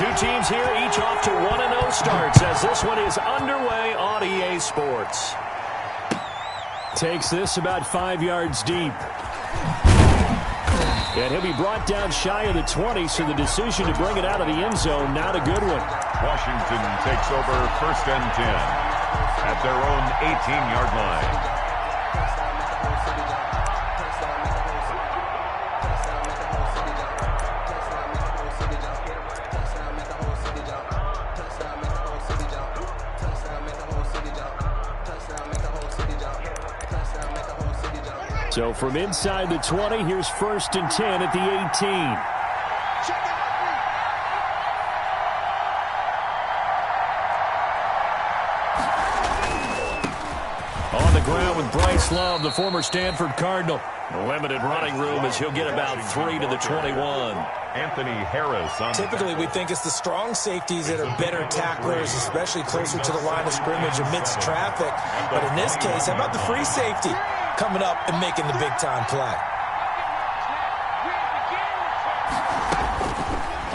Two teams here, each off to 1-0 starts as this one is underway on EA Sports. Takes this about 5 yards deep. And he'll be brought down shy of the 20, so the decision to bring it out of the end zone, not a good one. Washington takes over 1st and 10 at their own 18-yard line. So from inside the 20, here's 1st and 10 at the 18. On the ground with Bryce Love, the former Stanford Cardinal. Limited running room as he'll get about 3 to the 21. Anthony Harris. Typically, we think it's the strong safeties that are better tacklers, especially closer to the line of scrimmage amidst traffic. But in this case, how about the free safety coming up and making the big-time play?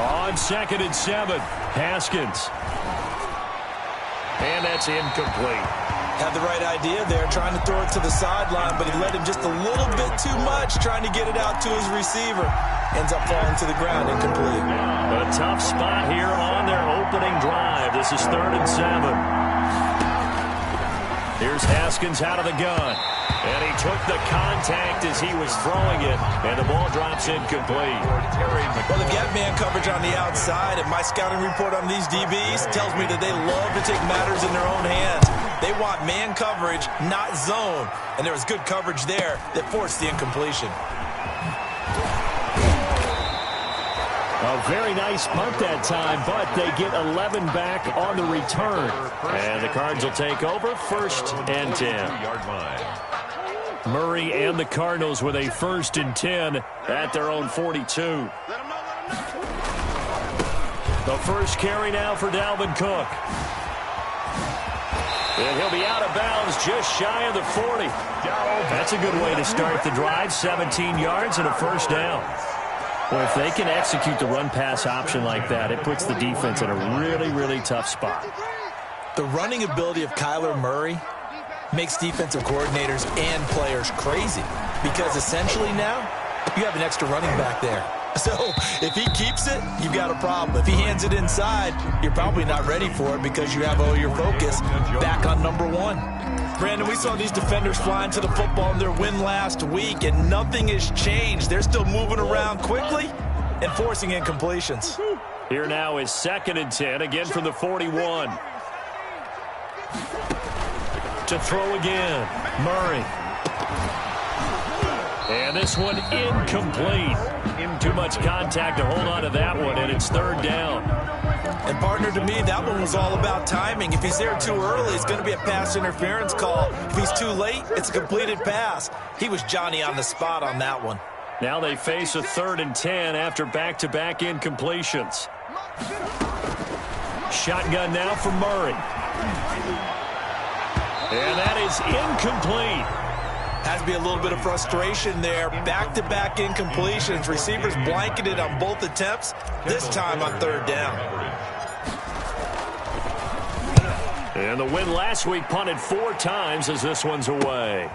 On 2nd and 7, Haskins. And that's incomplete. Had the right idea there, trying to throw it to the sideline, but he led him just a little bit too much, trying to get it out to his receiver. Ends up falling to the ground, incomplete. A tough spot here on their opening drive. This is 3rd and 7. Here's Haskins out of the gun. And he took the contact as he was throwing it, and the ball drops incomplete. Well, they've got man coverage on the outside, and my scouting report on these DBs tells me that they love to take matters in their own hands. They want man coverage, not zone, and there was good coverage there that forced the incompletion. A very nice punt that time, but they get 11 back on the return. And the Cards will take over 1st and 10. Murray and the Cardinals with a 1st and 10 at their own 42. The first carry now for Dalvin Cook. And he'll be out of bounds just shy of the 40. That's a good way to start the drive. 17 yards and a 1st down. Well, if they can execute the run-pass option like that, it puts the defense in a really, really tough spot. The running ability of Kyler Murray makes defensive coordinators and players crazy because essentially now you have an extra running back there. So if he keeps it, you've got a problem. If he hands it inside, you're probably not ready for it because you have all your focus back on number 1. Brandon, we saw these defenders flying to the football in their win last week, and nothing has changed. They're still moving around quickly and forcing incompletions. Here now is 2nd and 10, again from the 41. To throw again, Murray. And this one incomplete. Too much contact to hold on to that one, and it's 3rd down. And, partner, to me, that one was all about timing. If he's there too early, it's going to be a pass interference call. If he's too late, it's a completed pass. He was Johnny on the spot on that one. Now they face a 3rd and 10 after back-to-back incompletions. Shotgun now for Murray. And that is incomplete. Has to be a little bit of frustration there. Back-to-back incompletions. Receivers blanketed on both attempts, this time on 3rd down. And the win last week punted 4 times as this one's away.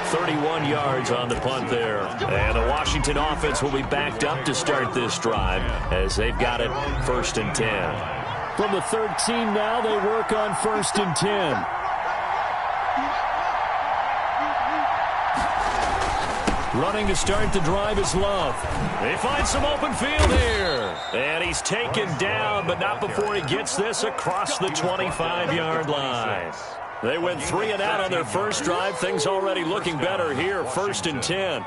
31 yards on the punt there. And the Washington offense will be backed up to start this drive as they've got it 1st and 10. From the 13 now, they work on 1st and 10. Running to start the drive is Love. They find some open field here. And he's taken down, but not before he gets this across the 25-yard line. They went 3 and out on their first drive. Things already looking better here, 1st and 10.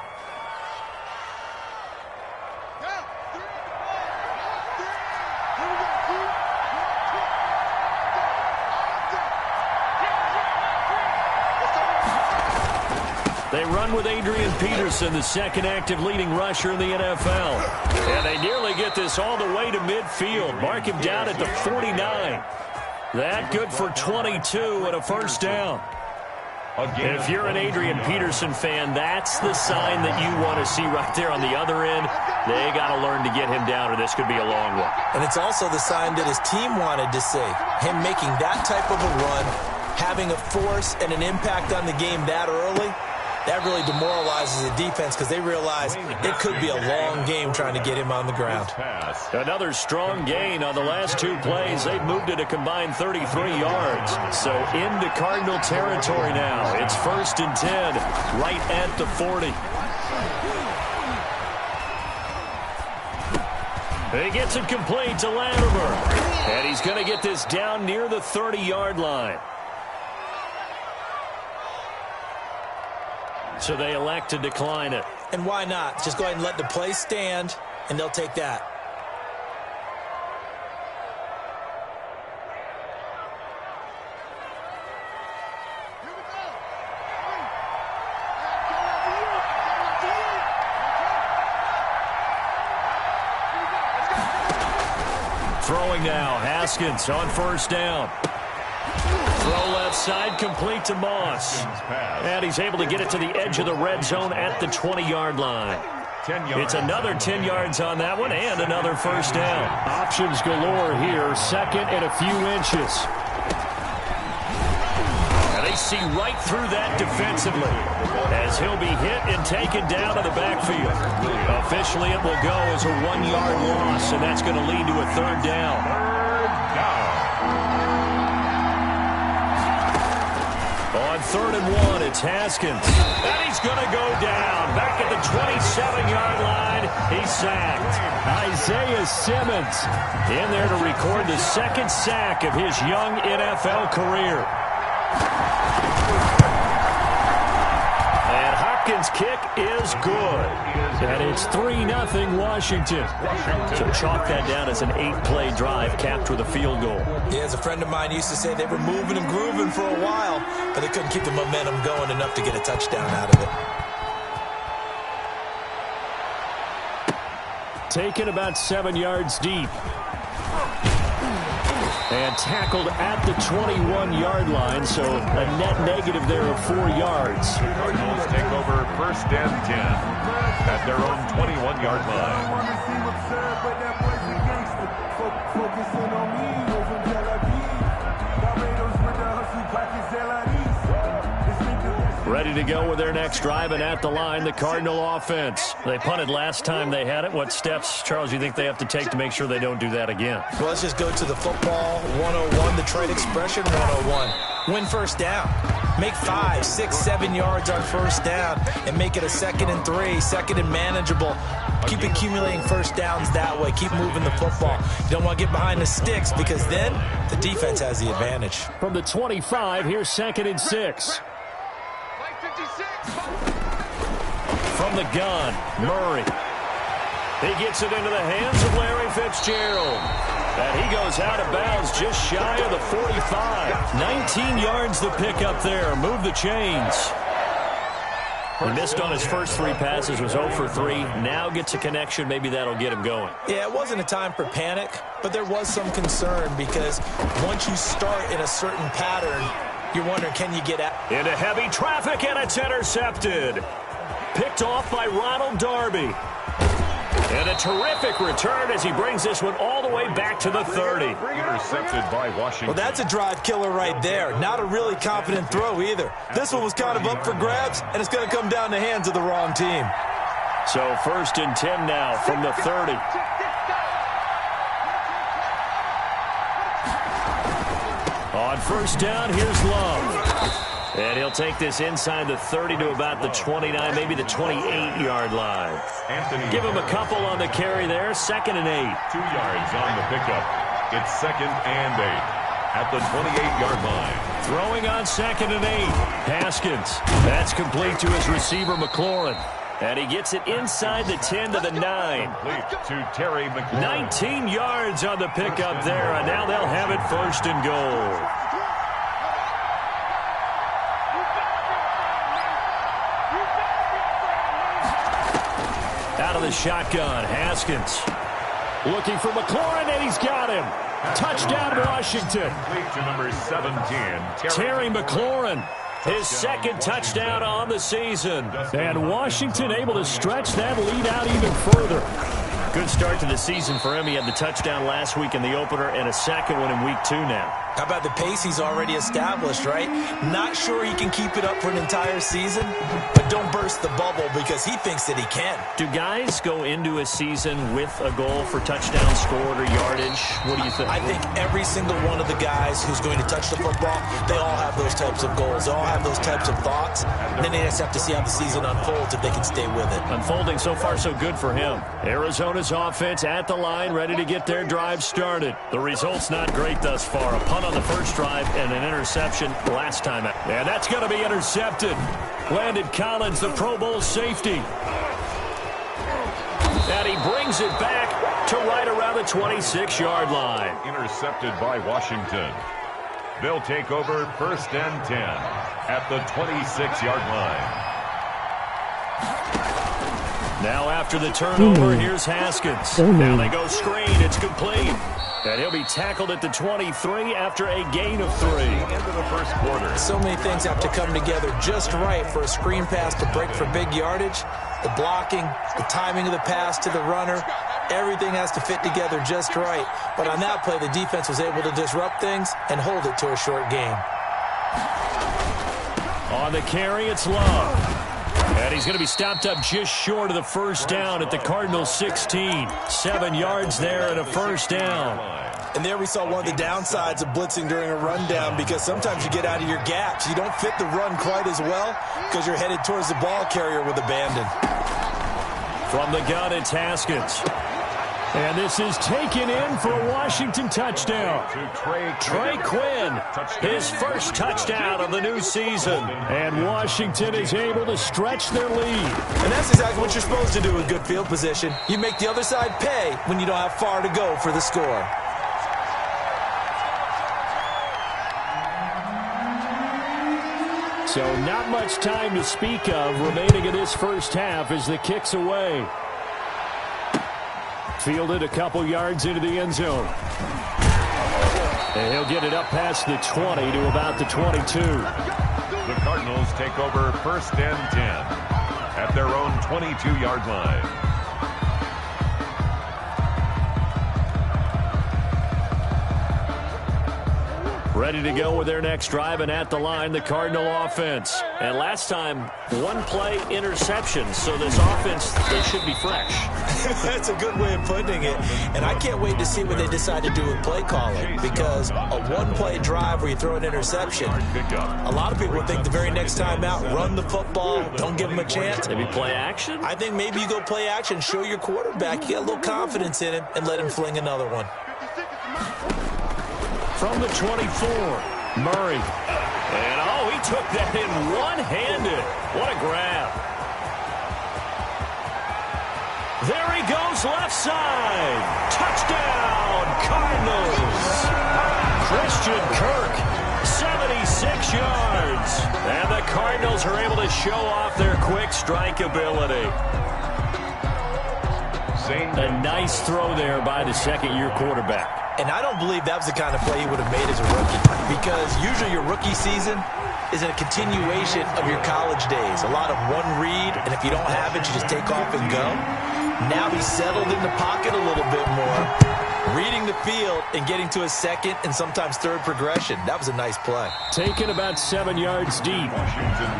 They run with Adrian Peterson, the second active leading rusher in the NFL. And they nearly get this all the way to midfield. Mark him down at the 49. That good for 22 and a 1st down. And if you're an Adrian Peterson fan, that's the sign that you want to see right there on the other end. They got to learn to get him down, or this could be a long one. And it's also the sign that his team wanted to see. Him making that type of a run, having a force and an impact on the game that early, that really demoralizes the defense because they realize it could be a long game trying to get him on the ground. Another strong gain on the last two plays. They've moved it a combined 33 yards. So into Cardinal territory now. It's 1st and 10, right at the 40. He gets it complete to Latimer. And he's going to get this down near the 30-yard line. So they elect to decline it. And why not? Just go ahead and let the play stand, and they'll take that. Throwing now, Haskins on 1st down. Throw left side, complete to Moss. And he's able to get it to the edge of the red zone at the 20-yard line. It's another 10 yards on that one and another 1st down. Options galore here, 2nd and a few inches. And they see right through that defensively as he'll be hit and taken down to the backfield. Officially, it will go as a 1-yard loss, and that's going to lead to a 3rd down. On 3rd and 1, it's Haskins. And he's going to go down. Back at the 27-yard line, he's sacked. Isaiah Simmons in there to record the 2nd sack of his young NFL career. And Hopkins' kick is good. And it's 3-0 Washington. So chalk that down as an 8-play drive capped with a field goal. Yeah, as a friend of mine used to say, they were moving and grooving for a while, but they couldn't keep the momentum going enough to get a touchdown out of it. Taken about 7 yards deep. And tackled at the 21-yard line, so a net negative there of 4 yards. Cardinals take over 1st and 10 at their own 21-yard line. Ready to go with their next drive, and at the line, the Cardinal offense. They punted last time they had it. What steps, Charles, you think they have to take to make sure they don't do that again? Well, let's just go to the football 101, the trade expression 101. Win 1st down. Make 5, 6, 7 yards on 1st down and make it a 2nd and 3, 2nd and manageable. Keep accumulating 1st downs that way. Keep moving the football. You don't want to get behind the sticks because then the defense has the advantage. From the 25, here's 2nd and 6. From the gun, Murray. He gets it into the hands of Larry Fitzgerald. And he goes out of bounds just shy of the 45. 19 yards the pickup there. Move the chains. He missed on his first 3 passes, was 0 for 3. Now gets a connection. Maybe that'll get him going. Yeah, it wasn't a time for panic, but there was some concern because once you start in a certain pattern, you're wondering, can you get out? Into heavy traffic, and it's intercepted. Picked off by Ronald Darby. And a terrific return as he brings this one all the way back to the 30. Intercepted by Washington. Well, that's a drive killer right there. Not a really confident throw either. This one was kind of up for grabs, and it's going to come down the hands of the wrong team. So 1st and 10 now from the 30. On 1st down, here's Love. And he'll take this inside the 30 to about the 29, maybe the 28-yard line. Give him a couple on the carry there. 2nd and 8. 2 yards on the pickup. It's 2nd and 8 at the 28-yard line. Throwing on 2nd and 8. Haskins. That's complete to his receiver, McLaurin. And he gets it inside the 10 to the 9. Complete to Terry McLaurin. 19 yards on the pickup there, and now they'll have it 1st and goal. Out of the shotgun, Haskins. Looking for McLaurin, and he's got him. Touchdown, Washington. Complete to number 17, Terry McLaurin. His 2nd touchdown on the season. And Washington able to stretch that lead out even further. Good start to the season for him. He had the touchdown last week in the opener and a second one in week 2 now. How about the pace he's already established, right? Not sure he can keep it up for an entire season, but don't burst the bubble because he thinks that he can. Do guys go into a season with a goal for touchdown scored or yardage? What do you think? I think every single one of the guys who's going to touch the football, they all have those types of goals. They all have those types of thoughts. And then they just have to see how the season unfolds if they can stay with it. Unfolding so far so good for him. Arizona's offense at the line, ready to get their drive started. The result's not great thus far. A punt on the first drive and an interception last time out. And that's going to be intercepted. Landon Collins, the Pro Bowl safety. And he brings it back to right around the 26-yard line. Intercepted by Washington. They'll take over 1st and 10 at the 26-yard line. Now after the turnover, here's Haskins. Now they go screen. It's complete. And he'll be tackled at the 23 after a gain of 3. Into the first quarter. So many things have to come together just right for a screen pass to break for big yardage. The blocking, the timing of the pass to the runner, everything has to fit together just right. But on that play, the defense was able to disrupt things and hold it to a short game. On the carry, it's Love. And he's going to be stopped up just short of the first down at the Cardinals 16. 7 yards there and a first down. And there we saw one of the downsides of blitzing during a rundown because sometimes you get out of your gaps. You don't fit the run quite as well because you're headed towards the ball carrier with abandon. From the gun, it's Haskins. And this is taken in for a Washington touchdown. Trey Quinn, his first touchdown of the new season. And Washington is able to stretch their lead. And that's exactly what you're supposed to do with good field position. You make the other side pay when you don't have far to go for the score. So not much time to speak of remaining in this first half as the kick's away. Fielded a couple yards into the end zone. And he'll get it up past the 20 to about the 22. The Cardinals take over 1st and 10 at their own 22-yard line. Ready to go with their next drive, and at the line, the Cardinal offense. And last time, one play interception, so this offense, they should be fresh. That's a good way of putting it. And I can't wait to see what they decide to do with play calling, because a one-play drive where you throw an interception, a lot of people think the very next time out, run the football, don't give them a chance. Maybe play action? I think maybe you go play action, show your quarterback, you get a little confidence in him, and let him fling another one. From the 24, Murray. And, oh, he took that in one-handed. What a grab. There he goes, left side. Touchdown, Cardinals. Christian Kirk, 76 yards. And the Cardinals are able to show off their quick strike ability. A nice throw there by the second-year quarterback. And I don't believe that was the kind of play he would have made as a rookie, because usually your rookie season is a continuation of your college days. A lot of one read, and if you don't have it, you just take off and go. Now he's settled in the pocket a little bit more, reading the field and getting to a second and sometimes third progression. That was a nice play. Taken about 7 yards deep,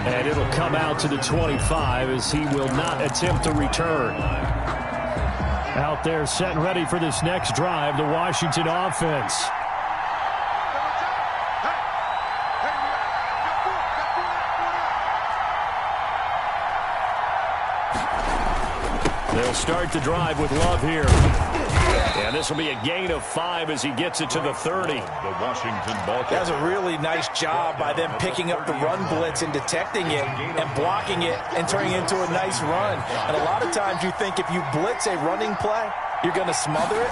and it'll come out to the 25 as he will not attempt to return. Out there set and ready for this next drive, the Washington offense. They'll start the drive with Love here. And this will be a gain of 5 as he gets it to the 30. The Washington ball. That was a really nice job by them picking up the run blitz and detecting it and blocking it and turning it into a nice run. And a lot of times you think if you blitz a running play, you're going to smother it.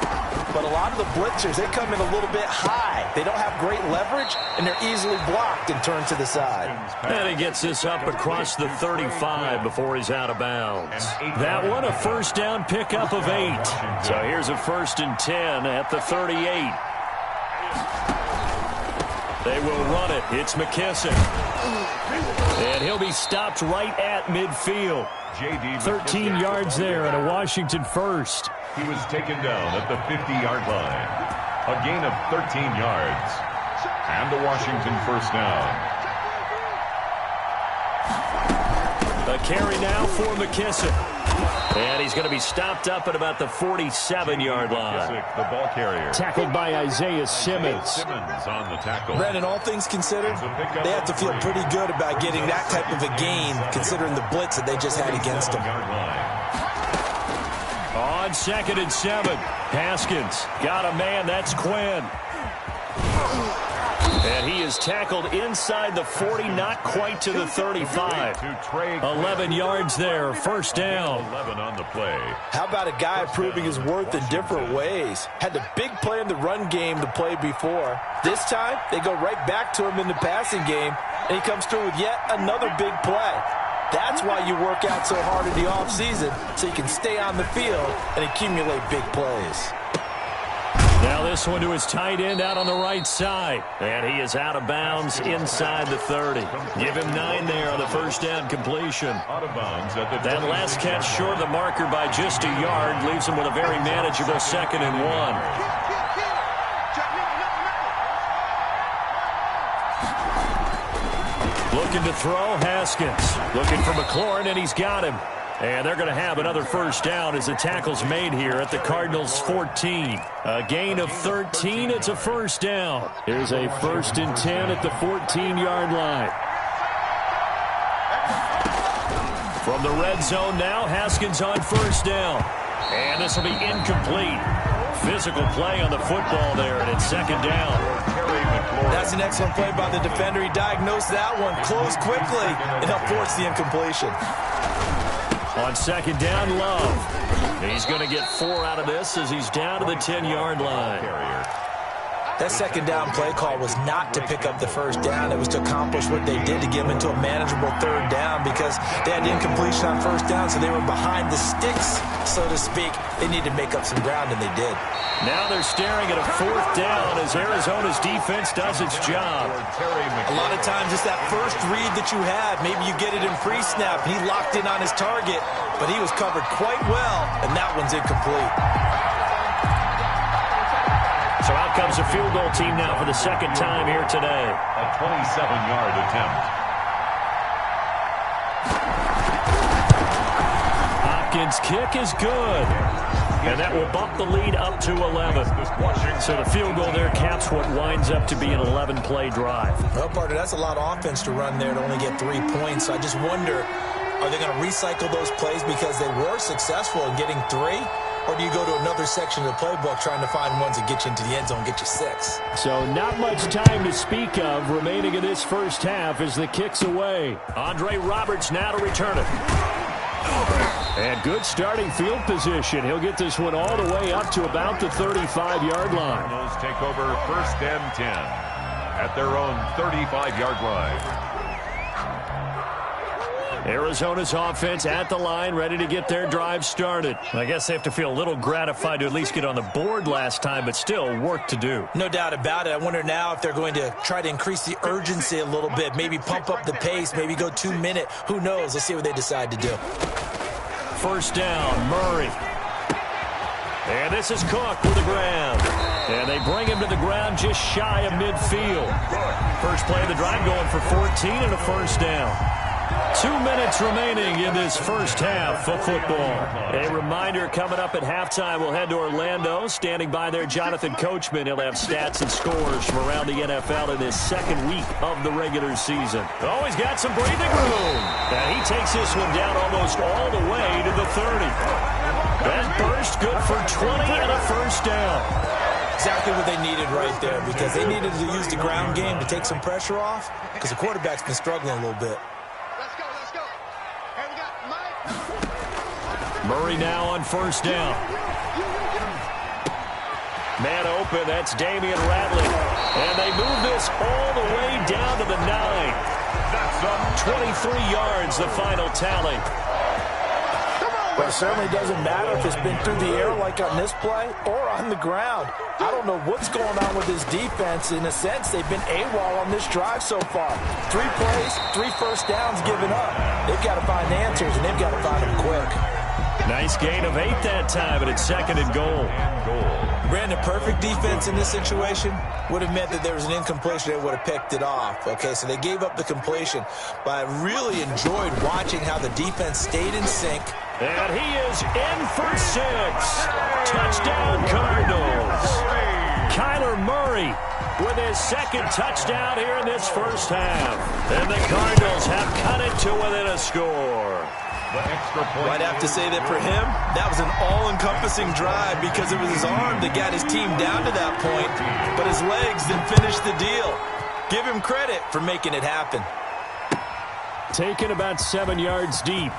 But a lot of the blitzers, they come in a little bit high. They don't have great leverage, and they're easily blocked and turned to the side. And he gets this up across the 35 before he's out of bounds. That one, a first down pickup of 8. So here's a 1st and 10 at the 38. They will run it. It's McKissick. And he'll be stopped right at midfield. 13 yards there and a Washington first. He was taken down at the 50-yard line. A gain of 13 yards. And a Washington first down. A carry now for McKissick. And he's going to be stopped up at about the 47-yard line. The ball carrier. Tackled by Isaiah Simmons. Simmons on the tackle. Brandon, all things considered, they have to feel pretty good about getting that type of a gain, considering the blitz that they just had against them. On 2nd and 7, Haskins got a man. That's Quinn. And he is tackled inside the 40, not quite to the 35. 11 yards there, first down. 11 on the play. How about a guy proving his worth in different ways? Had the big play in the run game to play before. This time, they go right back to him in the passing game, and he comes through with yet another big play. That's why you work out so hard in the offseason, so you can stay on the field and accumulate big plays. Now this one to his tight end out on the right side. And he is out of bounds inside the 30. Give him 9 there on the first down completion. Out of bounds at the that last catch short of the marker by just a yard leaves him with a very manageable 2nd and 1. Looking to throw, Haskins. Looking for McLaurin, and he's got him. And they're going to have another first down as the tackle's made here at the Cardinals' 14. A gain of 13. It's a first down. Here's a 1st and 10 at the 14-yard line. From the red zone now, Haskins on first down. And this will be incomplete. Physical play on the football there, and it's 2nd down. That's an excellent play by the defender. He diagnosed that one, closed quickly, and helped force the incompletion. On 2nd down, Love. He's going to get 4 out of this as he's down to the 10-yard line. That 2nd down play call was not to pick up the first down. It was to accomplish what they did to get him into a manageable 3rd down because they had incompletion on first down, so they were behind the sticks, so to speak. They needed to make up some ground, and they did. Now they're staring at a 4th down as Arizona's defense does its job. A lot of times it's that first read that you have. Maybe you get it in pre-snap, and he locked in on his target, but he was covered quite well, and that one's incomplete. So out comes a field goal team now for the 2nd time here today. A 27-yard attempt. Hopkins' kick is good. And that will bump the lead up to 11. So the field goal there caps what winds up to be an 11-play drive. Well, partner, that's a lot of offense to run there to only get 3 points. So I just wonder, are they going to recycle those plays because they were successful in getting 3? Or do you go to another section of the playbook trying to find ones that get you into the end zone and get you 6? So not much time to speak of remaining in this first half as the kick's away. Andre Roberts now to return it. And good starting field position. He'll get this one all the way up to about the 35-yard line. Cardinals take over 1st and 10 at their own 35-yard line. Arizona's offense at the line, ready to get their drive started. I guess they have to feel a little gratified to at least get on the board last time, but still work to do. No doubt about it. I wonder now if they're going to try to increase the urgency a little bit, maybe pump up the pace, maybe go 2-minute. Who knows? Let's see what they decide to do. First down, Murray. And this is Cook with the ground. And they bring him to the ground just shy of midfield. First play of the drive going for 14 and a first down. 2 minutes remaining in this first half of football. A reminder coming up at halftime, we'll head to Orlando. Standing by there, Jonathan Coachman. He'll have stats and scores from around the NFL in this 2nd week of the regular season. Oh, he's got some breathing room. And he takes this one down almost all the way to the 30. That burst good for 20 and a first down. Exactly what they needed right there because they needed to use the ground game to take some pressure off because the quarterback's been struggling a little bit. Murray now on first down. Man open, that's Damian Ratley. And they move this all the way down to the 9. That's up 23 yards, the final tally. But it certainly doesn't matter if it's been through the air like on this play or on the ground. I don't know what's going on with this defense. In a sense, they've been AWOL on this drive so far. 3 plays, 3 first downs given up. They've got to find answers, and they've got to find them quick. Nice gain of 8 that time, but it's 2nd and goal. Brandon, perfect defense in this situation would have meant that there was an incompletion. They would have picked it off. Okay, so they gave up the completion. But I really enjoyed watching how the defense stayed in sync. And he is in for 6. Touchdown, Cardinals. Kyler Murray with his 2nd touchdown here in this first half. And the Cardinals have cut it to within a score. I'd have to say that for him, that was an all-encompassing drive because it was his arm that got his team down to that point, but his legs that finished the deal. Give him credit for making it happen. Taken about 7 yards deep.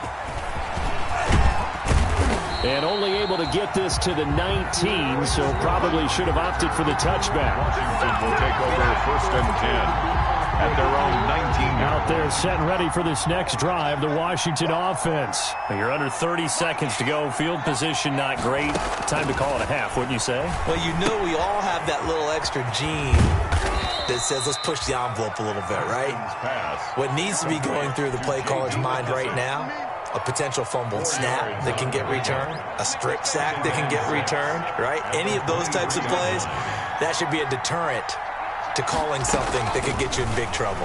And only able to get this to the 19, so probably should have opted for the touchback. Washington will take over 1st and 10 at their own 19. Out there set and ready for this next drive, the Washington offense. You're under 30 seconds to go. Field position not great. Time to call it a half, wouldn't you say? Well, you know we all have that little extra gene that says let's push the envelope a little bit, right? What needs to be going through the play caller's mind right now, a potential fumbled snap that can get returned, a strip sack that can get returned, right? Any of those types of plays, that should be a deterrent to calling something that could get you in big trouble.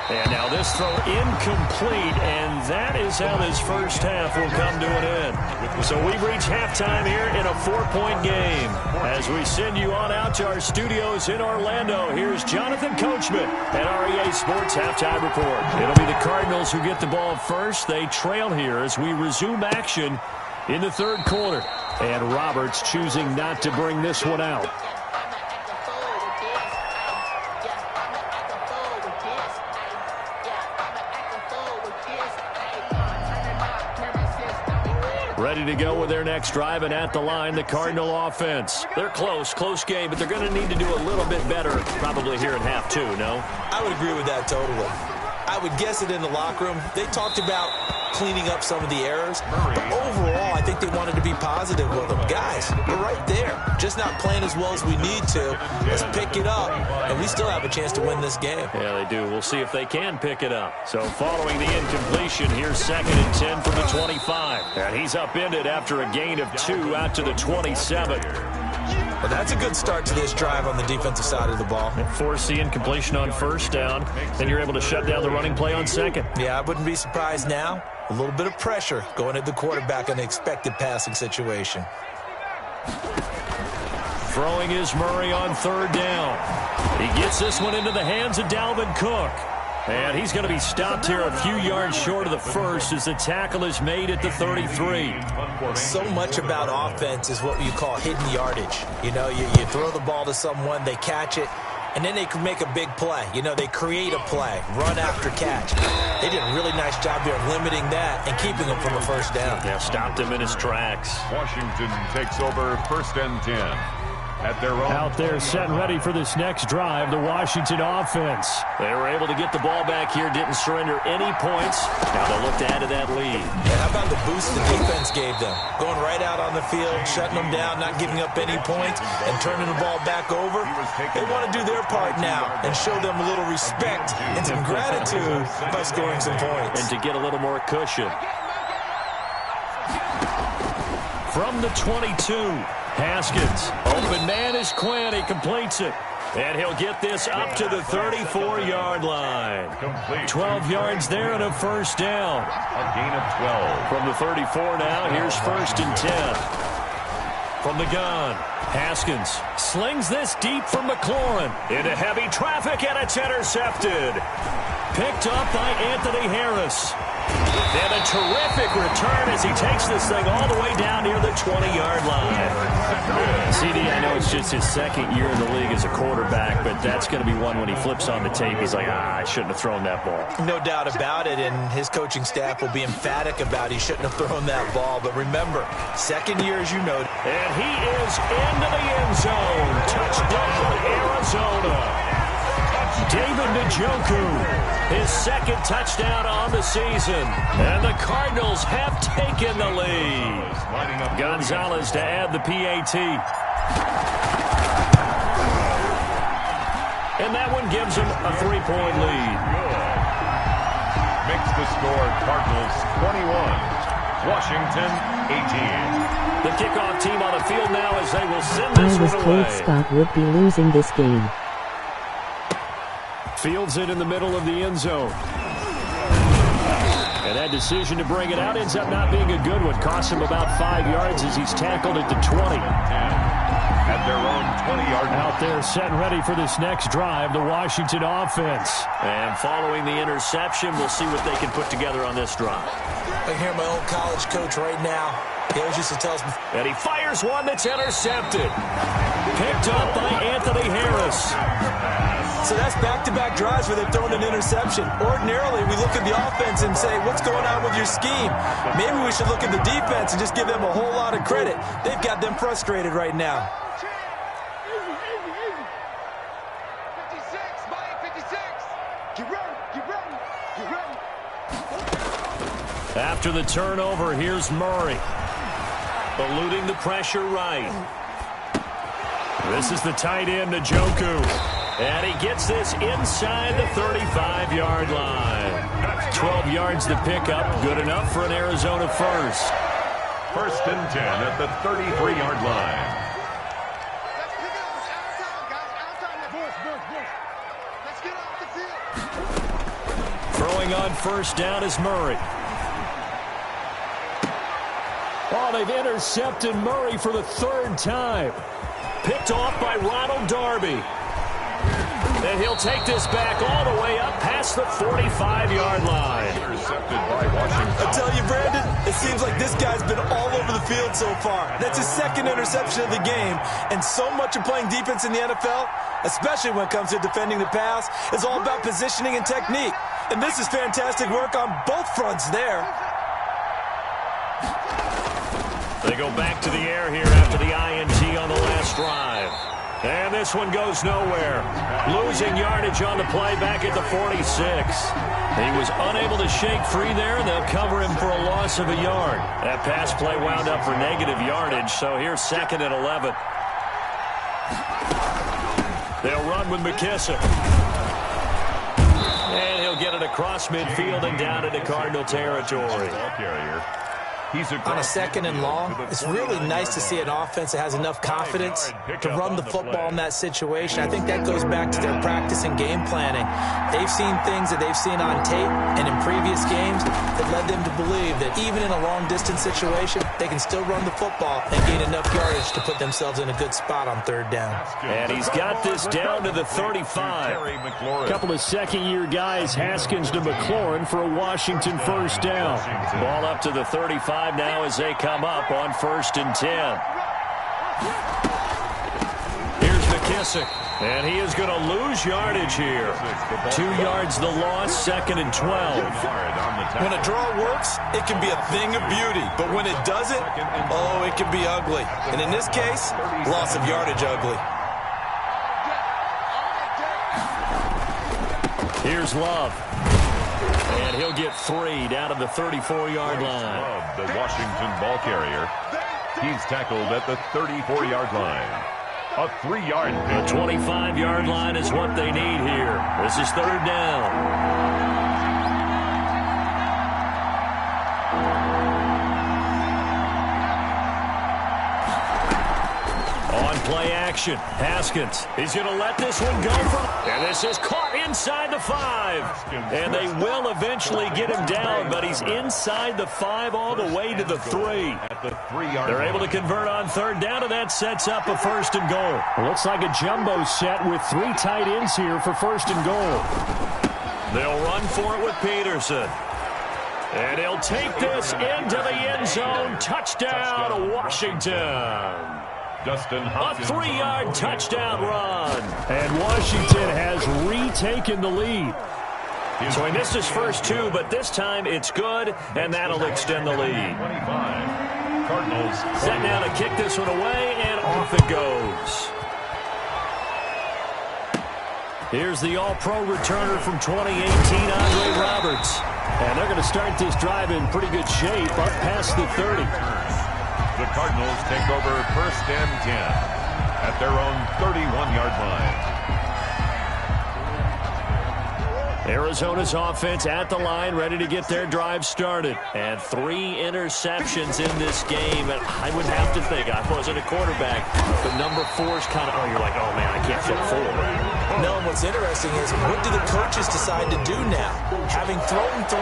And now this throw incomplete, and that is how this first half will come to an end. So we've reached halftime here in a 4-point game. As we send you on out to our studios in Orlando, here's Jonathan Coachman at REA Sports Halftime Report. It'll be the Cardinals who get the ball first. They trail here as we resume action in the 3rd quarter. And Roberts choosing not to bring this one out. Ready to go with their next drive, and at the line, the Cardinal offense. They're close game, but they're going to need to do a little bit better probably here in half 2, no? I would agree with that totally. I would guess it in the locker room. They talked about cleaning up some of the errors, but overall, I think they wanted to be positive with them. Guys, we're right there. Just not playing as well as we need to. Let's pick it up, and we still have a chance to win this game. Yeah, they do. We'll see if they can pick it up. So following the incompletion, here's 2nd and 10 from the 25. And he's upended after a gain of 2 out to the 27. Well, that's a good start to this drive on the defensive side of the ball. Force the incompletion on 1st down, then you're able to shut down the running play on 2nd. Yeah, I wouldn't be surprised now. A little bit of pressure going at the quarterback in the expected passing situation. Throwing is Murray on 3rd down. He gets this one into the hands of Dalvin Cook. And he's going to be stopped here a few yards short of the first as the tackle is made at the 33. So much about offense is what you call hidden yardage. You know, you throw the ball to someone, they catch it, and then they can make a big play. You know, they create a play, run after catch. They did a really nice job here of limiting that and keeping him from a first down. Yeah, stopped him in his tracks. Washington takes over 1st and 10. At their own. Out there set and ready for this next drive, the Washington offense. They were able to get the ball back here, didn't surrender any points. Now they'll look to add to that lead. Yeah, how about the boost the defense gave them? Going right out on the field, shutting them down, not giving up any points, and turning the ball back over. They want to do their part now and show them a little respect and some gratitude by scoring some points. And to get a little more cushion. From the 22, Haskins. Open man is Quinn. He completes it. And he'll get this up to the 34-yard line. 12 yards there and a first down. A gain of 12. From the 34 now, here's 1st and 10. From the gun, Haskins slings this deep from McLaurin. Into heavy traffic, and it's intercepted. Picked up by Anthony Harris. And a terrific return as he takes this thing all the way down near the 20-yard line. CD, I know it's just his 2nd year in the league as a quarterback, but that's going to be one when he flips on the tape. He's like, I shouldn't have thrown that ball. No doubt about it, and his coaching staff will be emphatic about he shouldn't have thrown that ball. But remember, 2nd year, as you noted. And he is into the end zone. Touchdown, Arizona. David Njoku, his second touchdown on the season. And the Cardinals have taken the lead. Gonzalez to add the PAT. And that one gives them a 3-point lead. Makes the score Cardinals 21, Washington 18. The kickoff team on the field now as they will send this one away. I was told Scott would be losing this game. Fields it in the middle of the end zone. And that decision to bring it out ends up not being a good one. Costs him about 5 yards as he's tackled at the 20. At their own 20-yard line. Out there set and ready for this next drive, the Washington offense. And following the interception, we'll see what they can put together on this drive. I hear my old college coach right now. He always used to tell us. And he fires one that's intercepted. Picked up by Anthony Harris. So that's back-to-back drives where they've thrown an interception. Ordinarily, we look at the offense and say, what's going on with your scheme? Maybe we should look at the defense and just give them a whole lot of credit. They've got them frustrated right now. After the turnover, here's Murray. Eluding the pressure right. This is the tight end, Njoku. And he gets this inside the 35-yard line. 12 yards to pick up. Good enough for an Arizona first. First and 10 at the 33-yard line. Throwing on first down is Murray. Oh, they've intercepted Murray for the third time. Picked off by Ronald Darby. And he'll take this back all the way up past the 45-yard line. Intercepted by Washington. I tell you, Brandon, it seems like this guy's been all over the field so far. That's his second interception of the game. And so much of playing defense in the NFL, especially when it comes to defending the pass, is all about positioning and technique. And this is fantastic work on both fronts there. They go back to the air here after the INT on the last drive. And this one goes nowhere. Losing yardage on the play back at the 46. He was unable to shake free there, and they'll cover him for a loss of a yard. That pass play wound up for negative yardage, so here's second and 11. They'll run with McKissick. And he'll get it across midfield and down into Cardinal territory. On a second and long, it's really nice to see an offense that has enough confidence to run the football in that situation. I think that goes back to their practice and game planning. They've seen things that they've seen on tape and in previous games that led them to believe that even in a long-distance situation, they can still run the football and gain enough yardage to put themselves in a good spot on third down. And he's got this down to the 35. A couple of second-year guys, Haskins to McLaurin for a Washington first down. Ball up to the 35 now as they come up on first and 10. Here's McKissick, and he is going to lose yardage here. 2 yards the loss, second and 12. When a draw works, it can be a thing of beauty, but when it doesn't, oh, it can be ugly. And in this case, loss of yardage ugly. Here's Love. And he'll get 3 down to the 34-yard line. Love, the Washington ball carrier. He's tackled at the 34-yard line. A 3-yard pitch. The 25-yard line is what they need here. This is third down. Play action. Haskins. He's going to let this one go and this is caught inside the 5. And they will eventually get him down, but he's inside the 5 all the way to the 3. They're able to convert on third down, and that sets up a first and goal. It looks like a jumbo set with 3 tight ends here for first and goal. They'll run for it with Peterson. And he'll take this into the end zone. Touchdown, Washington. A 3-yard touchdown run. And Washington has retaken the lead. So he missed his first 2, but this time it's good, and that'll extend the lead. Cardinals set now to kick this one away, and off it goes. Here's the All-Pro returner from 2018, Andre Roberts. And they're going to start this drive in pretty good shape, up past the 30. The Cardinals take over 1st and 10 at their own 31-yard line. Arizona's offense at the line, ready to get their drive started. And 3 interceptions in this game. And I would have to think, I wasn't a quarterback, but number 4 is kind of, you're like, oh, man, I can't flip forward. No, and what's interesting is, what do the coaches decide to do now? Having thrown 3,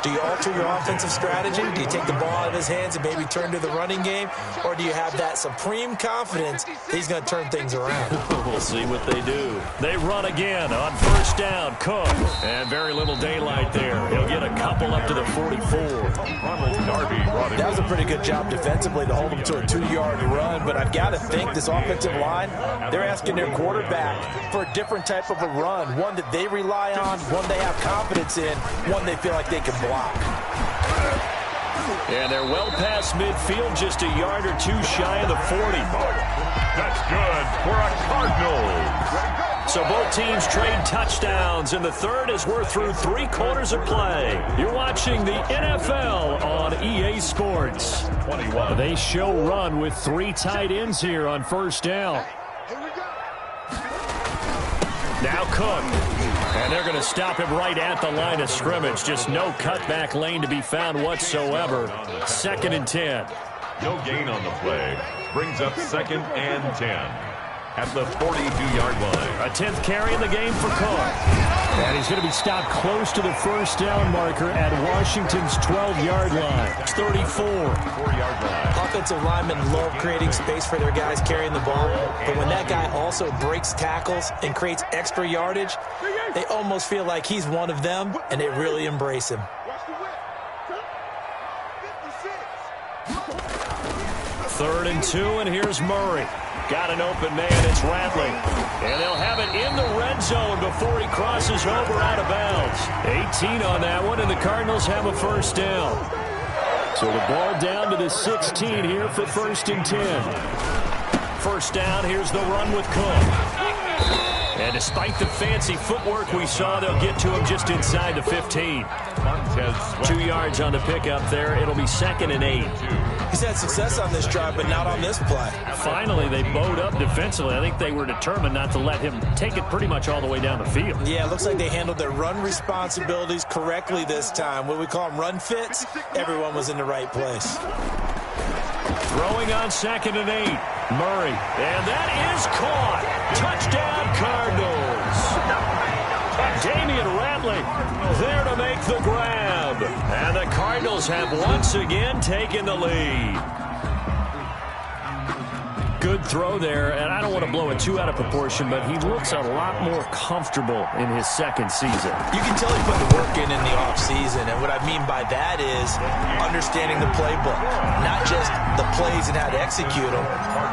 do you alter your offensive strategy? Do you take the ball out of his hands and maybe turn to the running game? Or do you have that supreme confidence he's going to turn things around? We'll see what they do. They run again on 1st down. Cook. And very little daylight there. He'll get a couple up to the 44. That was a pretty good job defensively to hold him to a 2-yard run, but I've got to think this offensive line, they're asking their quarterback for a different type of a run, one that they rely on, one they have confidence in, one they feel like they can block. And they're well past midfield, just a yard or 2 shy of the 40. That's good for a Cardinal. So both teams trade touchdowns, and the third as we're through 3 quarters of play. You're watching the NFL on EA Sports. 21. They show run with 3 tight ends here on 1st down. Now Cook. And they're going to stop him right at the line of scrimmage. Just no cutback lane to be found whatsoever. 2nd and 10. No gain on the play. Brings up 2nd and 10. At the 42-yard line. A 10th carry in the game for Cook. And he's going to be stopped close to the 1st down marker at Washington's 12-yard line. 34. 4-yard line. Offensive linemen love creating space for their guys carrying the ball, but when that guy also breaks tackles and creates extra yardage, they almost feel like he's one of them, and they really embrace him. 3rd and 2, and here's Murray. Got an open man, it's Ratley. And they'll have it in the red zone before he crosses over out of bounds. 18 on that one, and the Cardinals have a 1st down. So the ball down to the 16 here for 1st and 10. 1st down, here's the run with Cook. And despite the fancy footwork we saw, they'll get to him just inside the 15. 2 yards on the pickup there. It'll be 2nd and 8. He's had success on this drive, but not on this play. Finally, they bowed up defensively. I think they were determined not to let him take it pretty much all the way down the field. Yeah, it looks like they handled their run responsibilities correctly this time. What we call them run fits, everyone was in the right place. Throwing on 2nd and 8. Murray. And that is caught. Touchdown, Cardinals. Damian Ratley there to make the grab. And the Cardinals have once again taken the lead. Good throw there, and I don't want to blow it too out of proportion, but he looks a lot more comfortable in his 2nd season. You can tell he put the work in the offseason, and what I mean by that is understanding the playbook. Not just the plays and how to execute them,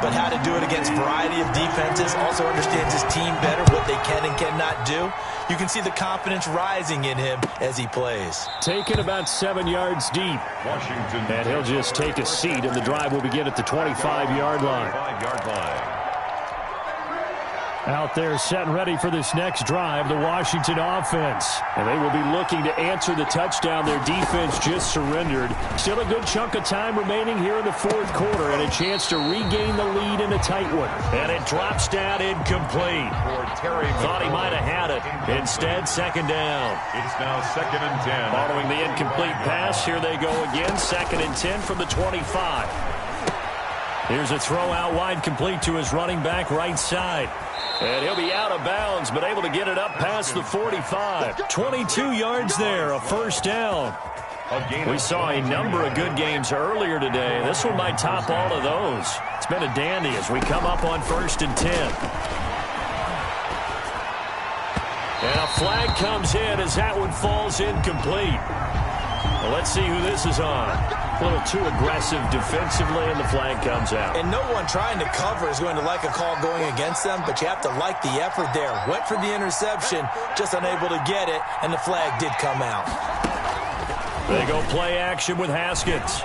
but how to do it against a variety of defenses. Also understands his team better, what they can and cannot do. You can see the confidence rising in him as he plays. Taken about 7 yards deep. Washington. And he'll just take a seat, and the drive will begin at the 25-yard line. 5-yard line. Out there set and ready for this next drive, the Washington offense. And they will be looking to answer the touchdown their defense just surrendered. Still a good chunk of time remaining here in the 4th quarter, and a chance to regain the lead in a tight one. And it drops down incomplete. Thought he might have had it. Instead, 2nd down. It's now 2nd and 10. Following the incomplete pass, here they go again. 2nd and 10 from the 25. Here's a throw out wide, complete to his running back right side. And he'll be out of bounds, but able to get it up past the 45. 22 yards there, a 1st down. We saw a number of good games earlier today. This one might top all of those. It's been a dandy as we come up on 1st and 10. And a flag comes in as that one falls incomplete. Well, let's see who this is on. A little too aggressive defensively, and the flag comes out. And no one trying to cover is going to like a call going against them, but you have to like the effort there. Went for the interception, just unable to get it, and the flag did come out. They go play action with Haskins.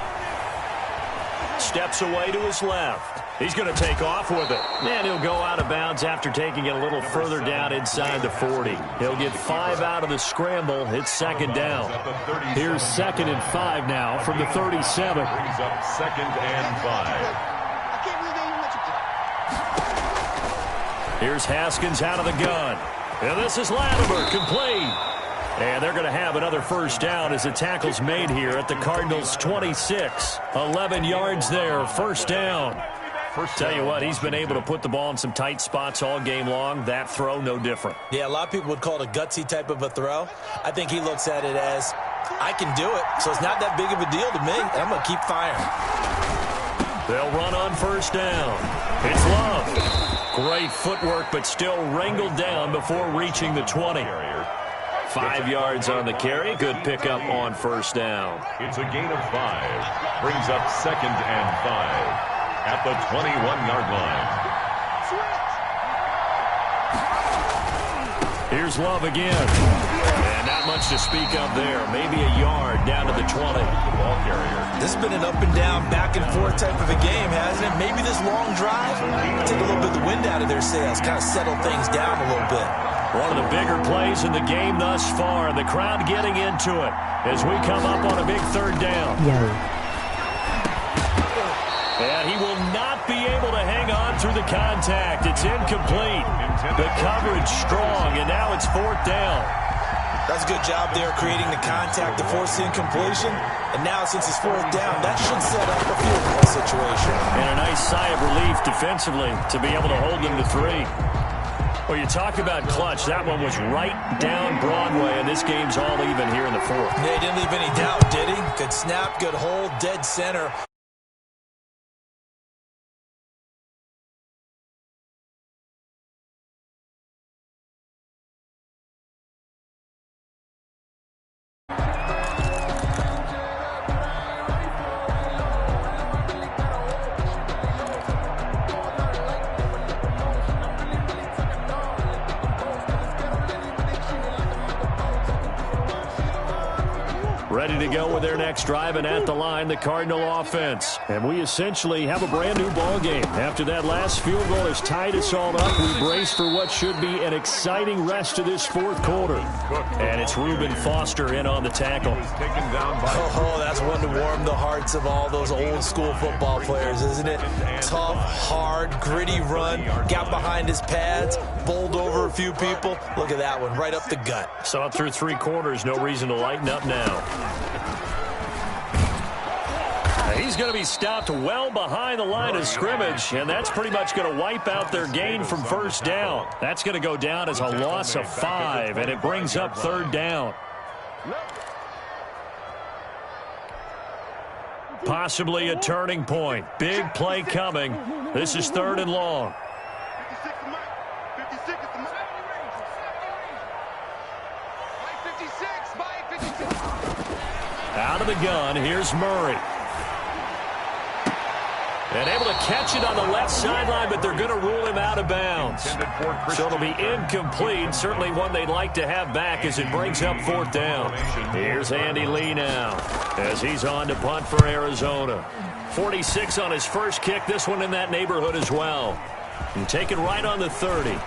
steps away to his left. He's going to take off with it. And he'll go out of bounds after taking it a little further down inside the 40. He'll get 5 out of the scramble. It's second down. Here's 2nd and 5 now from the 37. Brings up 2nd and 5. Here's Haskins out of the gun. And this is Latimer, complete. And they're going to have another first down as the tackle's made here at the Cardinals' 26. 11 yards there, first down. Tell you what, he's been able to put the ball in some tight spots all game long. That throw, no different. Yeah, a lot of people would call it a gutsy type of a throw. I think he looks at it as, I can do it, so it's not that big of a deal to me, and I'm going to keep firing. They'll run on first down. It's Love. Great footwork, but still wrangled down before reaching the 20. 5 yards on the carry. Good pickup on first down. It's a gain of 5. Brings up 2nd and 5 at the 21-yard line. Here's Love again. And not much to speak of there. Maybe a yard down to the 20. The ball carrier. This has been an up-and-down, back-and-forth type of a game, hasn't it? Maybe this long drive take a little bit of the wind out of their sails, kind of settle things down a little bit. One of the bigger plays in the game thus far. The crowd getting into it as we come up on a big third down. Yo. And he will not be able to hang on through the contact. It's incomplete. The coverage strong, and now it's fourth down. That's a good job there creating the contact to force the incompletion. And now since it's fourth down, that should set up a field goal situation. And a nice sigh of relief defensively to be able to hold them to 3. Well, you talk about clutch. That one was right down Broadway, and this game's all even here in the fourth. Yeah, he didn't leave any doubt, did he? Good snap, good hold, dead center. Ready to go with their next drive, and at the line, the Cardinal offense. And we essentially have a brand-new ball game. After that last field goal has tied us all up, we brace for what should be an exciting rest of this fourth quarter. And it's Reuben Foster in on the tackle. Oh, that's one to warm the hearts of all those old-school football players, isn't it? Tough, hard, gritty run, got behind his pads, bowled over a few people. Look at that one, right up the gut. Saw it through 3 quarters, no reason to lighten up now. He's going to be stopped well behind the line of scrimmage, and that's pretty much going to wipe out their gain from first down. That's going to go down as a loss of 5, and it brings up third down. Possibly a turning point. Big play coming. This is 3rd and long. Out of the gun, here's Murray. And able to catch it on the left sideline, but they're going to rule him out of bounds. So it'll be incomplete. Certainly one they'd like to have back as it brings up fourth down. Here's Andy Lee now as he's on to punt for Arizona. 46 on his first kick. This one in that neighborhood as well. And taken right on the 30.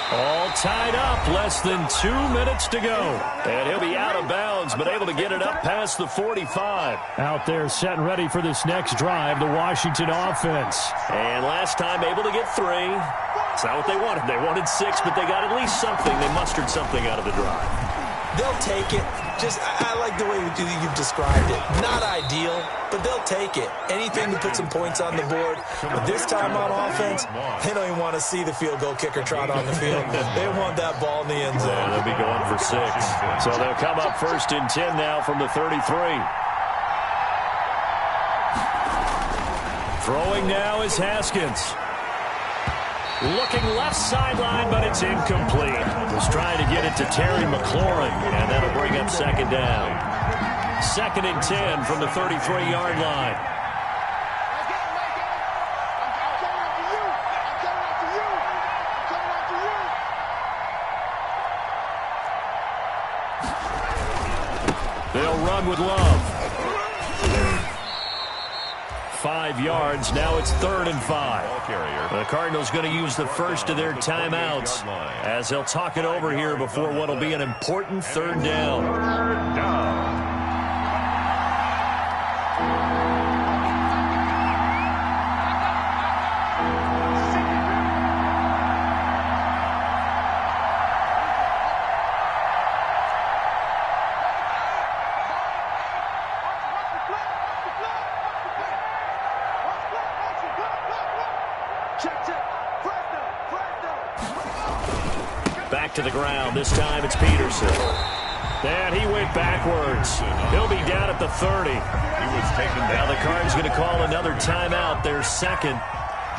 All tied up, less than 2 minutes to go. And he'll be out of bounds, but able to get it up past the 45. Out there set and ready for this next drive, the Washington offense. And last time able to get 3. It's not what they wanted. They wanted 6, but they got at least something. They mustered something out of the drive. They'll take it. I like the way you've described it. Not ideal, but they'll take it. Anything to put some points on the board. But this time on offense, they don't even want to see the field goal kicker trot on the field. They want that ball in the end zone. Yeah, they'll be going for 6. So they'll come up 1st and 10 now from the 33. Throwing now is Haskins. Looking left sideline, but it's incomplete. Just trying to get it to Terry McLaurin, and that'll bring up 2nd down. 2nd and 10 from the 33-yard line. They'll run with Love. 5 yards. Now it's 3rd and 5. The Cardinals going to use the first of their timeouts as they'll talk it over here before what will be an important 3rd down. Back to the ground. This time it's Peterson. And he went backwards. He'll be down at the 30. He was taken down. Now the Cards going to call another timeout, their second,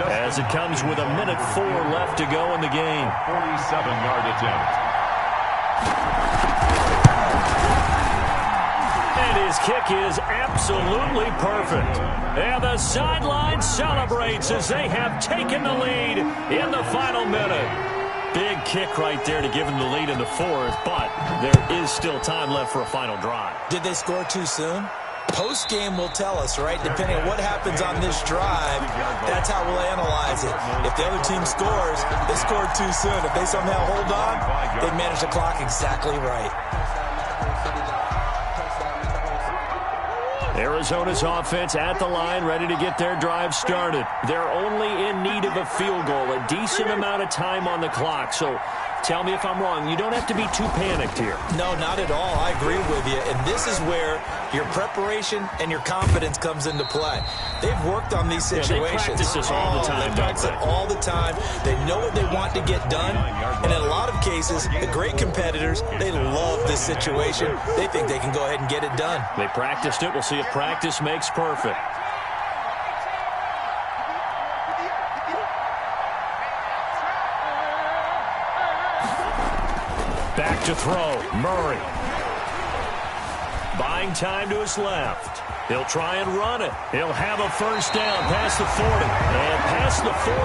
as it comes with 1:04 left to go in the game. 47-yard attempt. And his kick is absolutely perfect. And the sideline celebrates as they have taken the lead in the final minute. Big kick right there to give them the lead in the 4th, but there is still time left for a final drive. Did they score too soon? Post-game will tell us, right? Depending on what happens on this drive, that's how we'll analyze it. If the other team scores, they scored too soon. If they somehow hold on, they manage the clock exactly right. Arizona's offense at the line, ready to get their drive started. They're only in need of a field goal, a decent amount of time on the clock. So tell me if I'm wrong. You don't have to be too panicked here. No, not at all. I agree with you. And this is where your preparation and your confidence comes into play. They've worked on these situations. They practice this all the time. They practice it all the time. They know what they want to get done. And in a lot of cases, the great competitors, they love this situation. They think they can go ahead and get it done. They practiced it. We'll see if practice makes perfect. Back to throw. Murray. Buying time to his left. He'll try and run it. He'll have a first down past the 40. And past the 40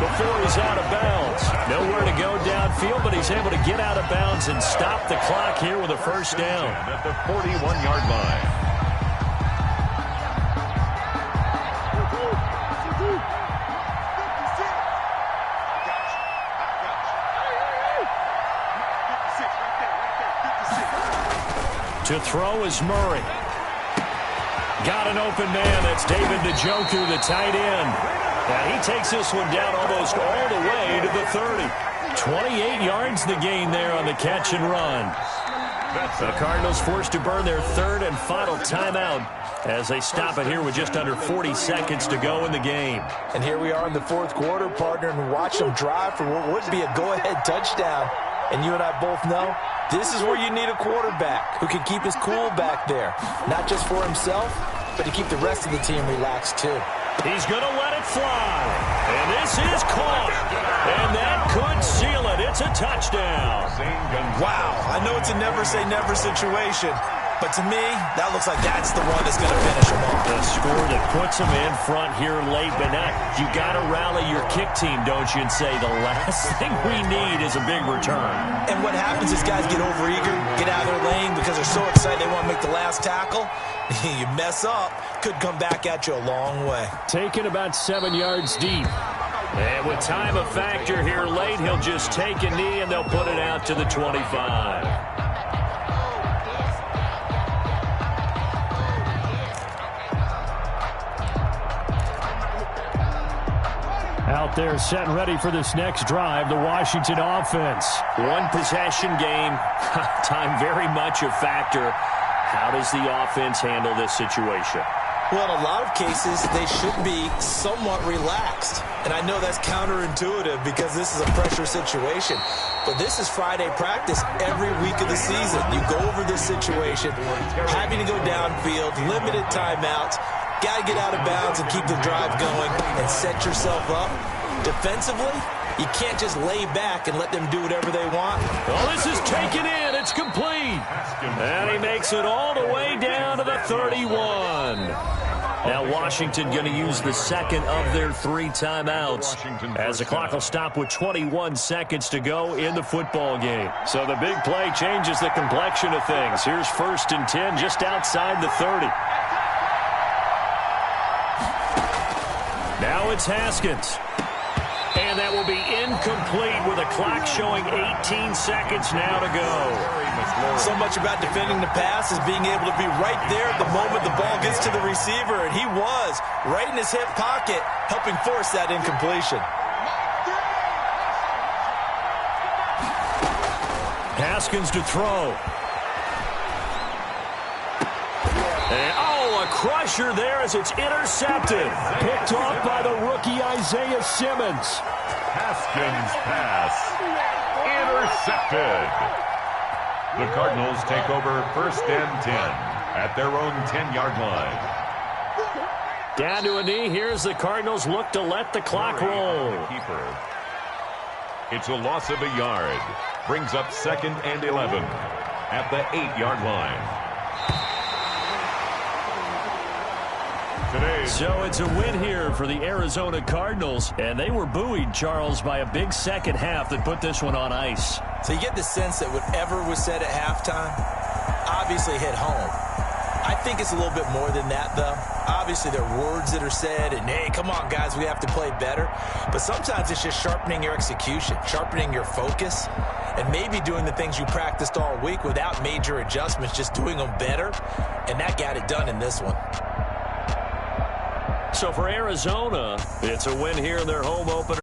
before he's out of bounds. Nowhere to go downfield, but he's able to get out of bounds and stop the clock here with a first down. At the 41-yard line. To throw is Murray. Got an open man. That's David Njoku, the tight end. And he takes this one down almost all the way to the 30. 28 yards the gain there on the catch and run. The Cardinals forced to burn their 3rd and final timeout as they stop it here with just under 40 seconds to go in the game. And here we are in the 4th quarter, partner, and watch them drive for what would be a go-ahead touchdown. And you and I both know this is where you need a quarterback who can keep his cool back there. Not just for himself, but to keep the rest of the team relaxed too. He's going to let it fly. And this is caught. And that could seal it. It's a touchdown. Wow. I know it's a never-say-never situation. But to me, that looks like that's the one that's going to finish them off. The score that puts them in front here late, but now you got to rally your kick team, don't you, and say the last thing we need is a big return. And what happens is guys get overeager, get out of their lane because they're so excited they want to make the last tackle. You mess up, could come back at you a long way. Taken about 7 yards deep. And with time a factor here late, he'll just take a knee and they'll put it out to the 25. Out there set and ready for this next drive, the Washington offense. One possession game. Time very much a factor. How does the offense handle this situation? Well, in a lot of cases, they should be somewhat relaxed. And I know that's counterintuitive because this is a pressure situation. But this is Friday practice every week of the season. You go over this situation, having to go downfield, limited timeouts, got to get out of bounds and keep the drive going and set yourself up. Defensively, you can't just lay back and let them do whatever they want. Well, this is taken in. It's complete. And he makes it all the way down to the 31. Now Washington going to use the second of their 3 timeouts as the clock will stop with 21 seconds to go in the football game. So the big play changes the complexion of things. Here's 1st and 10 just outside the 30. Now it's Haskins. And that will be incomplete with a clock showing 18 seconds now to go. So much about defending the pass is being able to be right there at the moment the ball gets to the receiver, and he was right in his hip pocket, helping force that incompletion. Haskins to throw. And, a crusher there as it's intercepted. Picked off by the rookie Isaiah Simmons. Haskins' pass intercepted. The Cardinals take over 1st and 10 at their own 10-yard line. Down to a knee. Here's the Cardinals look to let the clock roll. Keeper. It's a loss of a yard. Brings up 2nd and 11 at the 8-yard line. So it's a win here for the Arizona Cardinals, and they were buoyed, Charles, by a big second half that put this one on ice. So you get the sense that whatever was said at halftime obviously hit home. I think it's a little bit more than that, though. Obviously, there are words that are said, and, hey, come on, guys, we have to play better. But sometimes it's just sharpening your execution, sharpening your focus, and maybe doing the things you practiced all week without major adjustments, just doing them better, and that got it done in this one. So for Arizona, it's a win here in their home opener.